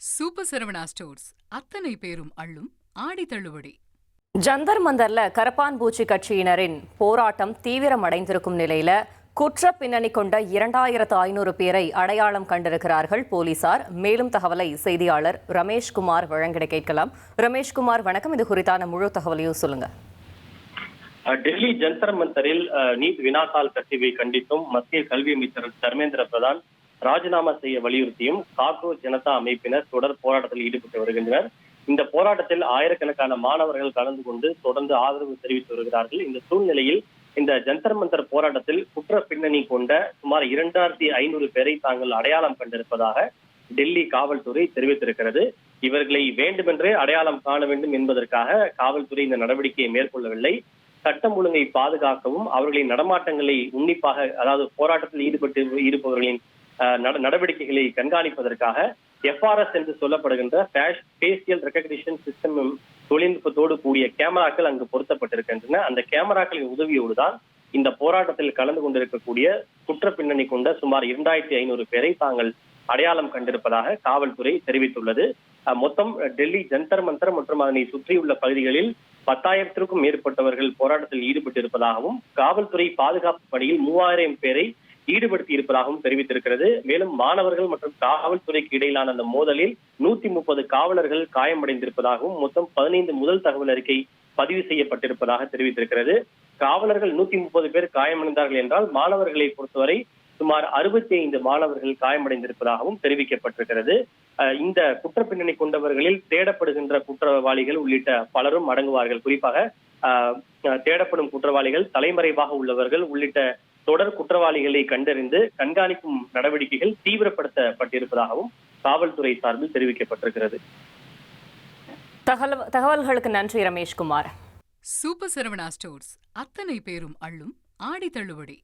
Super Saravana stores அத்தனை பேரும் அள்ளும் ஆடி தள்ளுபடி. ஜந்தர் மந்தர்ல கரப்பான் பூச்சி கட்சியினரின் போராட்டம் தீவிரமடைந்திருக்கும் நிலையில குற்ற பின்னணி கொண்ட 2500 பேரை அடையாளம் கண்டிருக்கிறார்கள் போலீசார். மேலும் தகவலை செய்தியாளர் ரமேஷ்குமார் வழங்கிட கேட்கலாம். ரமேஷ்குமார், வணக்கம். இது குறித்தான முழு தகவலையும் சொல்லுங்க. டெல்லி ஜந்தர் மந்தரில் நீட் வினாத்தாள் கசிவை கண்டித்தும் மத்திய கல்வி அமைச்சர் தர்மேந்திர பிரதான் ராஜினாமா செய்ய வலியுறுத்தியும் காக்ரோச் ஜனதா அமைப்பினர் தொடர் போராட்டத்தில் ஈடுபட்டு வருகின்றனர். இந்த போராட்டத்தில் ஆயிரக்கணக்கான மாணவர்கள் கலந்து கொண்டு தொடர்ந்து ஆதரவு தெரிவித்து வருகிறார்கள். இந்த சூழ்நிலையில் இந்த ஜந்தர் மந்தர் போராட்டத்தில் குற்ற பின்னணி கொண்ட சுமார் 2500 பேரை தாங்கள் அடையாளம் கண்டிருப்பதாக டெல்லி காவல்துறை தெரிவித்திருக்கிறது. இவர்களை வேண்டுமென்றே அடையாளம் காண வேண்டும் என்பதற்காக காவல்துறை இந்த நடவடிக்கையை மேற்கொள்ளவில்லை. சட்டம் ஒழுங்கை பாதுகாக்கவும் அவர்களின் நடமாட்டங்களை உன்னிப்பாக, அதாவது போராட்டத்தில் இருப்பவர்களின் நடவடிக்கைகளை கண்காணிப்பதற்காக FRS என்று சொல்லப்படுகின்ற ஃபேஷியல் ரெகக்னிஷன் சிஸ்டம் தொழில்நுட்பத்தோடு கூடிய கேமராக்கள் அங்கு பொருத்தப்பட்டிருக்கின்றன. அந்த கேமராக்களின் உதவியோடு தான் இந்த போராட்டத்தில் கலந்து கொண்டிருக்கக்கூடிய குற்ற பின்னணி கொண்ட சுமார் 2500 பேரை தாங்கள் அடையாளம் கண்டிருப்பதாக காவல்துறை தெரிவித்துள்ளது. மொத்தம் டெல்லி ஜந்தர் மந்தர் மற்றும் அதனை சுற்றியுள்ள பகுதிகளில் 10,000க்கும் மேற்பட்டவர்கள் போராட்டத்தில் ஈடுபட்டிருப்பதாகவும் காவல்துறை பாதுகாப்பு பணியில் 3000 பேரை ஈடுபடுத்தி இருப்பதாகவும் தெரிவித்திருக்கிறது. மேலும் மாணவர்கள் மற்றும் காவல்துறைக்கு இடையிலான அந்த மோதலில் 130 காவலர்கள் காயமடைந்திருப்பதாகவும் மொத்தம் 15 முதல் தகவல் அறிக்கை பதிவு செய்யப்பட்டிருப்பதாக தெரிவித்திருக்கிறது. காவலர்கள் 130 பேர் காயமடைந்தார்கள் என்றால் மாணவர்களை பொறுத்தவரை சுமார் 65 மாணவர்கள் காயமடைந்திருப்பதாகவும் தெரிவிக்கப்பட்டிருக்கிறது. இந்த குற்ற பின்னணி கொண்டவர்களில் தேடப்படுகின்ற குற்றவாளிகள் உள்ளிட்ட பலரும் அடங்குவார்கள். குறிப்பாக தேடப்படும் குற்றவாளிகள், தலைமறைவாக உள்ளவர்கள் உள்ளிட்ட தொடர் குற்றவாளிகளை கண்டறிந்து கண்காணிக்கும் நடவடிக்கைகள் தீவிரப்படுத்தப்பட்டிருப்பதாகவும் காவல்துறை சார்பில் தெரிவிக்கப்பட்டிருக்கிறது. தகவல்களுக்கு நன்றி ரமேஷ்குமார். சூப்பர் சரவணா ஸ்டோர்ஸ் அத்தனை பேரும் அள்ளும் ஆடி தள்ளுபடி.